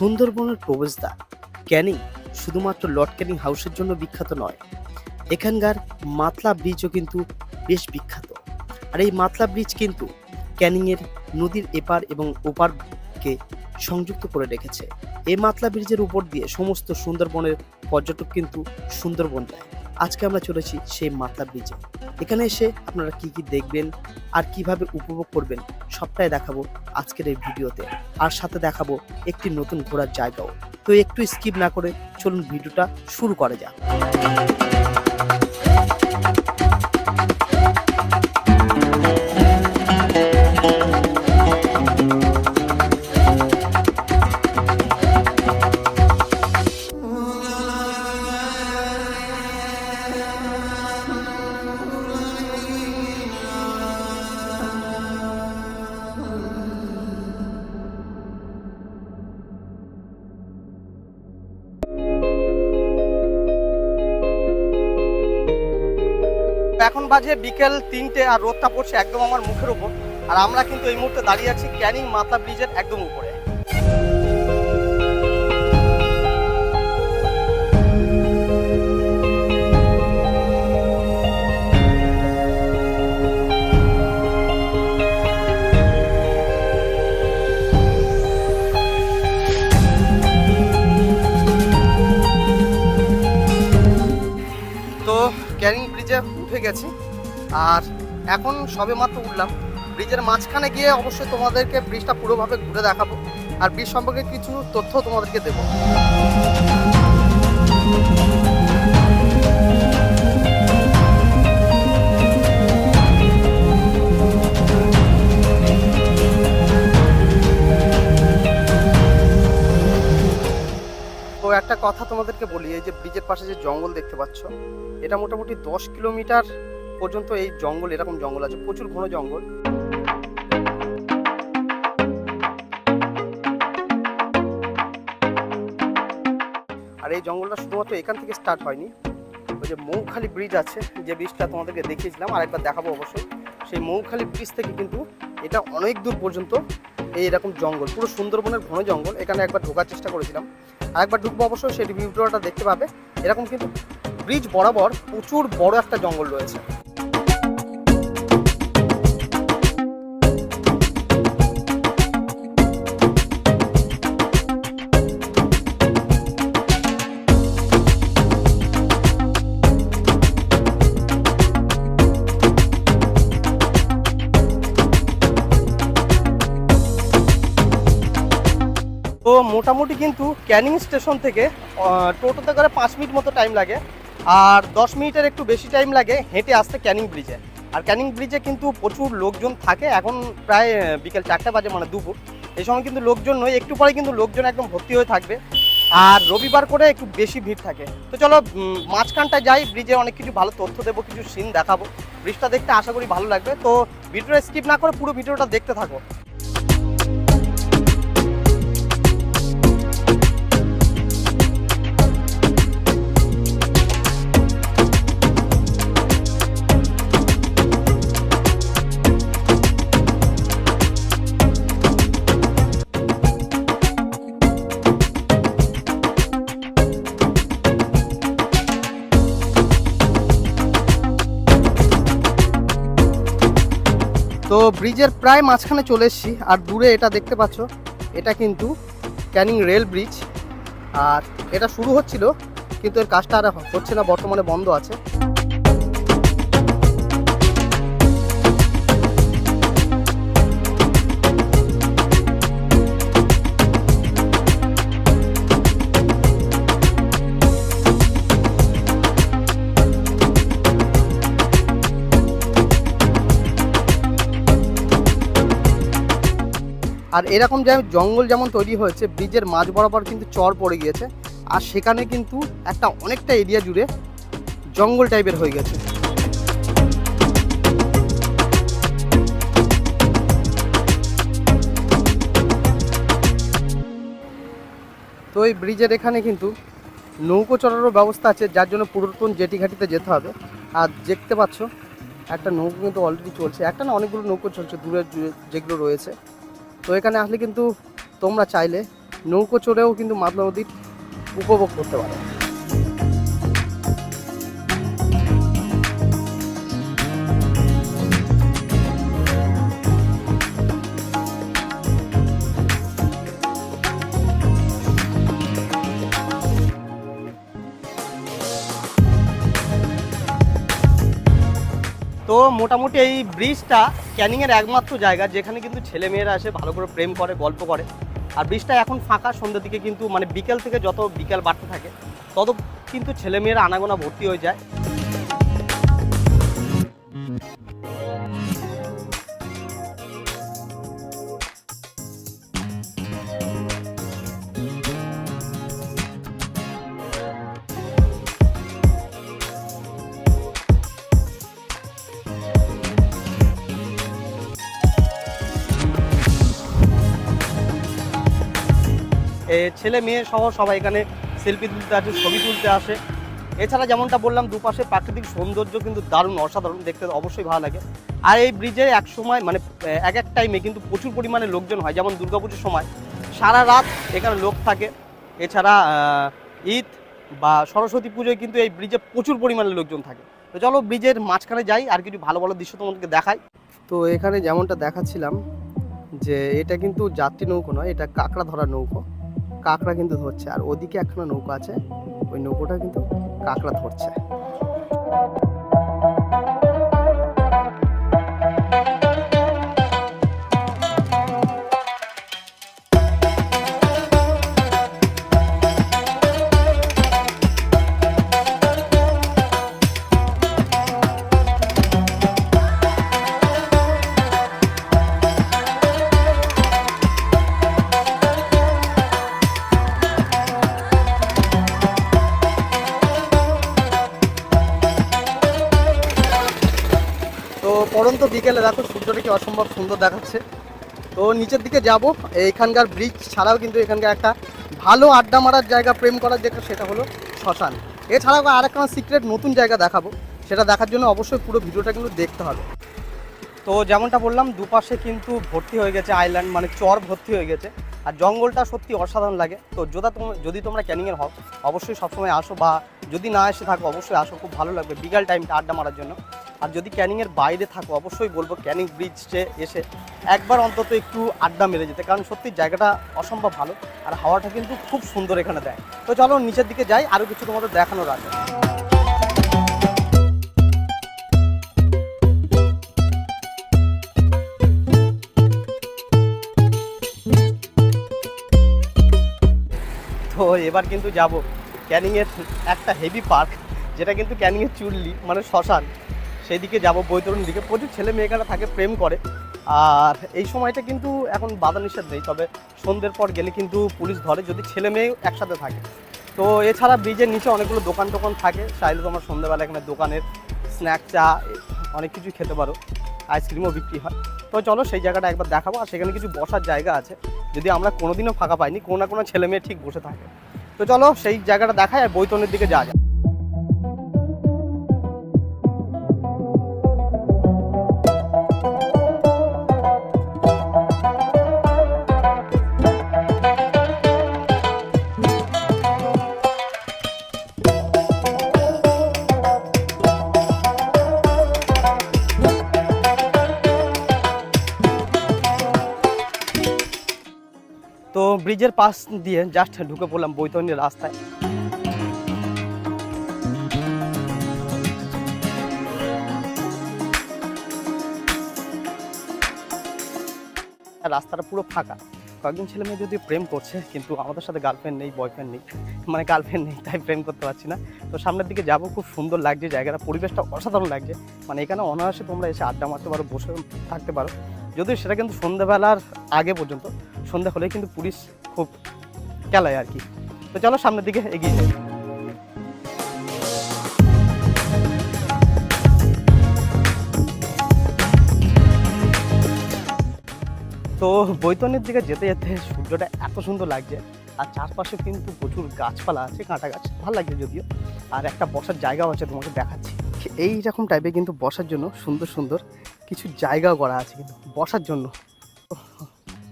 সুন্দরবনের প্রবেশদ্বার ক্যানিং শুধুমাত্র লর্ড ক্যানিং হাউসের জন্য বিখ্যাত নয়, এখানকার মাতলা ব্রিজও কিন্তু বেশ বিখ্যাত। আর এই মাতলা ব্রিজ কিন্তু ক্যানিংয়ের নদীর এপার এবং ওপারকে সংযুক্ত করে রেখেছে। এই মাতলা ব্রিজের উপর দিয়ে সমস্ত সুন্দরবনের পর্যটক কিন্তু সুন্দরবন যায়। আজকে আমরা চলেছি সেই মাতলা ব্রিজে। এখানে এসে আপনারা কি কি দেখবেন আর কিভাবে উপভোগ করবেন সবটাই দেখাবো আজকের এই ভিডিওতে। আর সাথে দেখাবো একটি নতুন ঘোরার জায়গাও। তো একটু স্কিপ না করে চলুন ভিডিওটা শুরু করা যাক। এখন বাজে বিকেল 3টে আর রোদটা পড়ছে একদম আমার মুখের উপর। আর আমরা কিন্তু এই মুহূর্তে দাঁড়িয়ে আছি ক্যানিং মাতলা ব্রিজের একদম উপরে। তো ক্যানিং ব্রিজে উঠে গেছি আর এখন সবে মাত্র উঠলাম। ব্রিজের মাঝখানে গিয়ে অবশ্যই তোমাদেরকে ব্রিজটা পুরোভাবে ঘুরে দেখাবো আর ব্রিজ সম্পর্কে কিছু তথ্য তোমাদেরকে দেবো। তো একটা কথা তোমাদেরকে বলি, এই যে ব্রিজের পাশে যে জঙ্গল দেখতে পাচ্ছ, এটা মোটামুটি 10 কিলোমিটার পর্যন্ত এই জঙ্গল, এরকম জঙ্গল আছে, প্রচুর ঘন জঙ্গল। আর এই জঙ্গলটা শুধুমাত্র এখান থেকে স্টার্ট হয়নি, ওই যে মৌখালি ব্রিজ আছে, যে ব্রিজটা তোমাদেরকে দেখিয়েছিলাম আর একবার দেখাবো অবশ্যই, সেই মৌখালি ব্রিজ থেকে কিন্তু এটা অনেক দূর পর্যন্ত এই এরকম জঙ্গল, পুরো সুন্দরবনের ঘন জঙ্গল। এখানে একবার ঢোকার চেষ্টা করেছিলাম, আর একবার ঢুকবো অবশ্যই, সেই ভিডিওটা দেখতে পাবে। এরকম কিন্তু ব্রিজ বরাবর প্রচুর বড় একটা জঙ্গল রয়েছে। তো মোটামুটি কিন্তু ক্যানিং স্টেশন থেকে টোটোতে করে 5 মিনিট মতো টাইম লাগে, আর 10 মিনিটের একটু বেশি টাইম লাগে হেঁটে আসতে ক্যানিং ব্রিজে। আর ক্যানিং ব্রিজে কিন্তু প্রচুর লোকজন থাকে, এখন প্রায় বিকেল 4টা বাজে, মানে দুপুর। এই সময় কিন্তু লোকজন নয়, একটু পরে কিন্তু লোকজন একদম ভর্তি হয়ে থাকবে, আর রবিবার করে একটু বেশি ভিড় থাকে। তো চলো মাঝখানটায় যাই, ব্রিজে অনেক কিছু ভালো তথ্য দেবো, কিছু সিন দেখাবো। ব্রিজটা দেখতে আশা করি ভালো লাগবে। তো ভিডিওটা স্কিপ না করে পুরো ভিডিওটা দেখতে থাকো। তো ব্রিজের প্রায় মাঝখানে চলে এসেছি, আর দূরে এটা দেখতে পাচ্ছ, এটা কিন্তু ক্যানিং রেল ব্রিজ। আর এটা শুরু হচ্ছিল, কিন্তু এর কাজটা আর হচ্ছে না, বর্তমানে বন্ধ আছে। আর এরকম জঙ্গল যেমন তৈরি হয়েছে, ব্রিজের মাঝ বরাবর কিন্তু চর পড়ে গিয়েছে, আর সেখানে কিন্তু একটা অনেকটা এরিয়া জুড়ে জঙ্গল টাইপের হয়ে গেছে। তো এই ব্রিজের এখানে কিন্তু নৌকো চড়ারও ব্যবস্থা আছে, যার জন্য পুরাতন জেটিঘাটিতে যেতে হবে। আর দেখতে পাচ্ছ একটা নৌকো কিন্তু অলরেডি চলছে, একটা না অনেকগুলো নৌকো চলছে দূরে যেগুলো রয়েছে। তো এখানে আসলে কিন্তু তোমরা চাইলে নৌকো চড়েও কিন্তু মাতলা নদীর উপভোগ করতে পারো। তো মোটামুটি এই ব্রিজটা ক্যানিংয়ের একমাত্র জায়গা যেখানে কিন্তু ছেলেমেয়েরা এসে ভালো করে প্রেম করে, গল্প করে। আর ব্রিজটা এখন ফাঁকা, সন্ধ্যের দিকে কিন্তু মানে বিকেল থেকে যত বিকেল বাড়তে থাকে তত কিন্তু ছেলেমেয়েরা আনাগোনা ভর্তি হয়ে যায়। ছেলে মেয়ে সহ সবাই এখানে সেলফি তুলতে আসে, ছবি তুলতে আসে। এছাড়া যেমনটা বললাম দুপাশে প্রাকৃতিক সৌন্দর্য কিন্তু দারুণ, অসাধারণ, দেখতে অবশ্যই ভালো লাগে। আর এই ব্রিজে এক সময় মানে এক টাইমে কিন্তু প্রচুর পরিমাণে লোকজন হয়, যেমন দুর্গাপুজোর সময় সারা রাত এখানে লোক থাকে। এছাড়া ঈদ বা সরস্বতী পুজোয় কিন্তু এই ব্রিজে প্রচুর পরিমাণে লোকজন থাকে। তো চলো ব্রিজের মাঝখানে যাই, আর কিছু ভালো ভালো দৃশ্য তোমাদেরকে দেখাই। তো এখানে যেমনটা দেখাচ্ছিলাম যে এটা কিন্তু যাত্রী নৌকো নয়, এটা কাঁকড়া ধরার নৌকো। কাঁকড়া কিন্তু ধরছে, আর ওদিকে একখানা নৌকা আছে, ওই নৌকোটা কিন্তু কাঁকড়া ধরছে। পরন্ত বিকেলে দেখো সূর্যটা কি অসম্ভব সুন্দর দেখাচ্ছে। তো নিচের দিকে যাব। এইখানকার ব্রিজ ছাড়াও কিন্তু এখানকার একটা ভালো আড্ডা মারার জায়গা, প্রেম করার জায়গা, সেটা হলো শ্মশান। এছাড়াও আরেকটা সিক্রেট নতুন জায়গা দেখাবো, সেটা দেখার জন্য অবশ্যই পুরো ভিডিওটা কিন্তু দেখতে হবে। তো যেমনটা বললাম দুপাশে কিন্তু ভর্তি হয়ে গেছে আইল্যান্ড, মানে চর ভর্তি হয়ে গেছে, আর জঙ্গলটা সত্যি অসাধারণ লাগে। তো যদি তোমরা ক্যানিংয়ের হও অবশ্যই সবসময় আসো, বা যদি না এসে থাকো অবশ্যই আসো, খুব ভালো লাগবে বিকাল টাইমটা আড্ডা মারার জন্য। আর যদি ক্যানিংয়ের বাইরে থাকো অবশ্যই বলবো ক্যানিং ব্রিজে এসে একবার অন্তত একটু আড্ডা মেরে যেতে, কারণ সত্যি জায়গাটা অসম্ভব ভালো, আর হাওয়াটা কিন্তু খুব সুন্দর এখানে দেয়। তো চলো নিচের দিকে যাই, আরও কিছু তোমাদের দেখানোর আছে। তো এবার কিন্তু যাব ক্যানিংয়ের একটা হেভি পার্ক, যেটা কিন্তু ক্যানিংয়ের চুল্লি মানে শ্মশান, সেই দিকে যাব। বৈতরণীর দিকে প্রচুর ছেলে মেয়েরা থাকে, প্রেম করে। আর এই সময়টা কিন্তু এখন বাধা নিষেধ নেই, তবে সন্ধ্যের পর গেলে কিন্তু পুলিশ ধরে যদি ছেলে মেয়ে একসাথে থাকে। তো এছাড়া ব্রিজের নিচে অনেকগুলো দোকান থাকে, চাইলে তোমার সন্ধ্যাবেলা এখানে দোকানের স্ন্যাক, চা, অনেক কিছু খেতে পারো, আইসক্রিমও বিক্রি হয়। তো চলো সেই জায়গাটা একবার দেখাবো। আর সেখানে কিছু বসার জায়গা আছে, যদি আমরা কোনোদিনও ফাঁকা পাইনি, কোনো না কোনো ছেলে মেয়ে ঠিক বসে থাকে। তো চলো সেই জায়গাটা দেখাই, আর বৈতরণীর দিকে যাওয়া যায়। তো ব্রিজের পাশ দিয়ে জাস্ট ঢুকে পড়লাম বৈতরণীর রাস্তায়। রাস্তাটা পুরো ফাঁকা, কয়েকজন ছেলে মেয়ে যদি প্রেম করছে, কিন্তু আমাদের সাথে গার্লফ্রেন্ড নেই, বয়ফ্রেন্ড নেই, মানে গার্লফ্রেন্ড নেই, তাই প্রেম করতে পারছি না। তো সামনের দিকে যাবো, খুব সুন্দর লাগছে জায়গাটা, পরিবেশটা অসাধারণ লাগছে। মানে এখানে অনায়াসে তোমরা এসে আড্ডা মারতে পারো, বসে থাকতে পারো, যদিও সেটা কিন্তু সন্ধ্যাবেলার আগে পর্যন্ত। সন্ধ্যা হলেই কিন্তু পুলিশ খুব খেলায় আর কি। তো চলো সামনের দিকে এগিয়ে যাই। তো বৈতরণীর দিকে যেতে যেতে সূর্যটা এত সুন্দর লাগছে, আর চারপাশে কিন্তু প্রচুর গাছপালা আছে, কাঁটা গাছ, ভালো লাগছে যদিও। আর একটা বসার জায়গাও আছে, তোমাকে দেখাচ্ছি। এই রকম টাইপের কিন্তু বসার জন্য সুন্দর সুন্দর কিছু জায়গাও করা আছে কিন্তু বসার জন্য।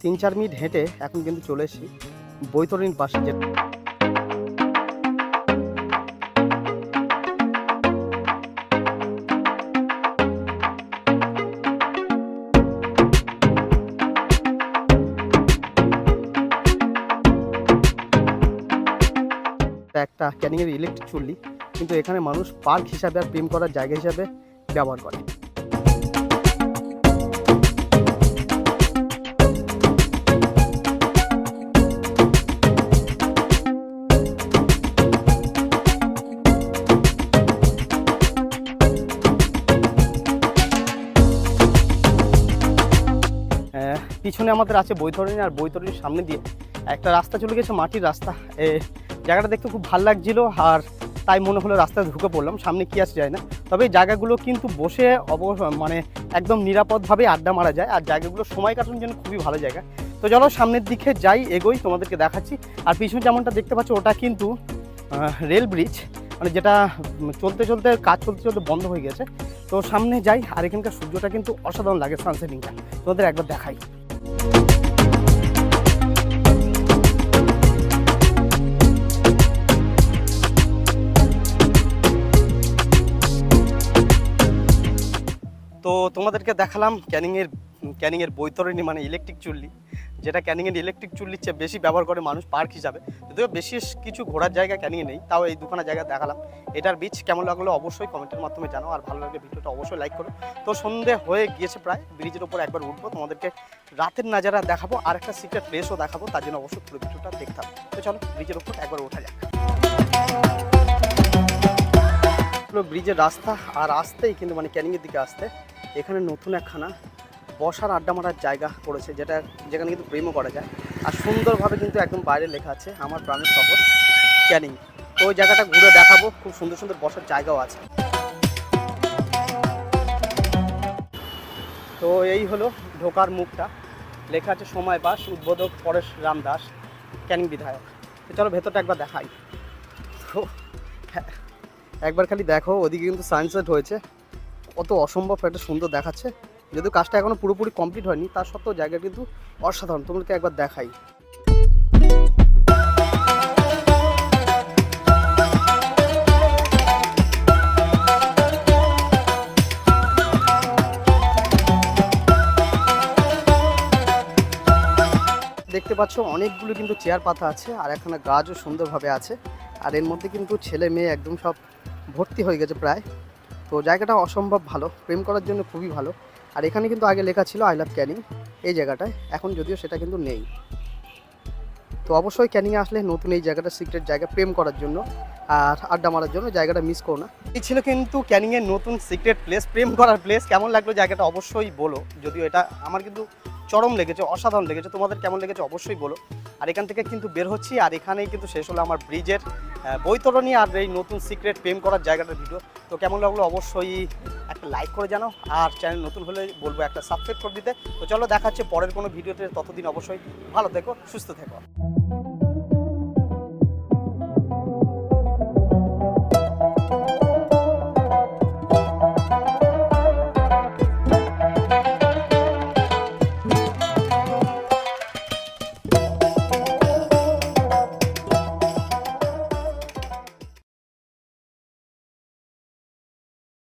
3-4 মিনিট হেঁটে এখন কিন্তু চলে এসেছি বৈতরণীর পাশে যে একটা ক্যানিংয়ের ইলেকট্রিক চুল্লি, কিন্তু এখানে মানুষ পার্ক হিসাবে আর প্রেম করার জায়গা হিসাবে ব্যবহার করে। পিছনে আমাদের আছে বৈতরণী, আর বৈতরণীর সামনে দিয়ে একটা রাস্তা চলে গেছে, মাটির রাস্তা। জায়গাটা দেখতে খুব ভালো লাগছিল, আর তাই মনে হলো রাস্তায় ঢুকে পড়লাম। সামনে কি আসে যায় না, তবে এই জায়গাগুলো কিন্তু বসে মানে একদম নিরাপদভাবে আড্ডা মারা যায়, আর জায়গাগুলো সময় কাটানোর জন্য খুবই ভালো জায়গা। তো চলো সামনের দিকে যাই, এগোই, তোমাদেরকে দেখাচ্ছি। আর পিছনে যেমনটা দেখতে পাচ্ছ ওটা কিন্তু রেল ব্রিজ, মানে যেটা কাজ চলতে চলতে বন্ধ হয়ে গেছে। তো সামনে যাই, আর এখানকার সূর্যটা কিন্তু অসাধারণ লাগে, সানসেটিংটা তোমাদের একবার দেখাই। তো তোমাদেরকে দেখালাম ক্যানিংয়ের বৈতরণী মানে ইলেকট্রিক চুল্লি, যেটা ক্যানিংয়ের ইলেকট্রিক চুল্লির চেয়ে বেশি ব্যবহার করে মানুষ পার্ক হিসাবে। যদিও বেশি কিছু ঘোরার জায়গা ক্যানিংয়ে নেই, তাও এই দুখানা জায়গা দেখালাম। এটার বীজ কেমন লাগলো অবশ্যই কমেন্টের মাধ্যমে জানাও, আর ভালো লাগলে ভিডিওটা অবশ্যই লাইক করো। তো সন্ধে হয়ে গিয়েছে প্রায়, ব্রিজের উপর একবার উঠবো, তোমাদেরকে রাতের নাজারা দেখাবো, আর একটা সিক্রেট প্লেসও দেখাবো, তার জন্য অবশ্যই পুরো ভিডিওটা দেখতে হবে। তো চলো ব্রিজের উপর একবার ওঠা যাক। ব্রিজের রাস্তা, আর আসতেই কিন্তু মানে ক্যানিংয়ের দিকে আসতে এখানে নতুন একখানা বসার আড্ডা মারার জায়গা করেছে, যেখানে কিন্তু প্রেমও করা যায়। আর সুন্দরভাবে কিন্তু একদম বাইরে লেখা আছে আমার প্রাণের শহর ক্যানিং। তো ওই জায়গাটা ঘুরে দেখাবো, খুব সুন্দর সুন্দর বসার জায়গাও আছে। তো এই হলো ঢোকার মুখটা, লেখা আছে সময় পাস, উদ্বোধক পরেশ রাম দাস, ক্যানিং বিধায়ক। তো চলো ভেতরটা একবার দেখাই। তো একবার খালি দেখো, ওদিকে কিন্তু সানসেট হয়েছে, কত অসম্ভব একটা সুন্দর দেখাচ্ছে। যদিও কাজটা এখনো পুরোপুরি কমপ্লিট হয়নি, তার সত্ত্বেও জায়গা কিন্তু অসাধারণ, তোমাদেরকে একবার দেখাই। দেখতে পাচ্ছ অনেকগুলো কিন্তু চেয়ার পাতা আছে, আর এখানে গাছও সুন্দরভাবে আছে, আর এর মধ্যে কিন্তু ছেলে মেয়ে একদম সব ভর্তি হয়ে গেছে প্রায়। তো জায়গাটা অসম্ভব ভালো, প্রেম করার জন্য খুবই ভালো। আর এখানে কিন্তু আগে লেখা ছিল আই লাভ ক্যানিং এই জায়গাটায়, এখন যদিও সেটা কিন্তু নেই। তো অবশ্যই ক্যানিংয়ে আসলে নতুন এই জায়গাটা সিক্রেট জায়গা প্রেম করার জন্য আর আড্ডা মারার জন্য, জায়গাটা মিস করো না। এই ছিল কিন্তু ক্যানিংয়ের নতুন সিক্রেট প্লেস, প্রেম করার প্লেস। কেমন লাগলো জায়গাটা অবশ্যই বলো, যদিও এটা আমার কিন্তু চরম লেগেছে, অসাধারণ লেগেছে। তোমাদের কেমন লেগেছে অবশ্যই বলো। আর এখান থেকে কিন্তু বের হচ্ছি, আর এখানেই কিন্তু শেষ হলো আমার ব্রিজের বৈতরণী আর এই নতুন সিক্রেট প্রেম করার জায়গাটার ভিডিও। তো কেমন লাগলো অবশ্যই একটা লাইক করে জানাও, আর চ্যানেল নতুন হলে বলবো একটা সাবস্ক্রাইব করে দিতে। তো চলো দেখা হচ্ছে পরের কোনো ভিডিওতে, ততদিন অবশ্যই ভালো থেকো, সুস্থ থেকো।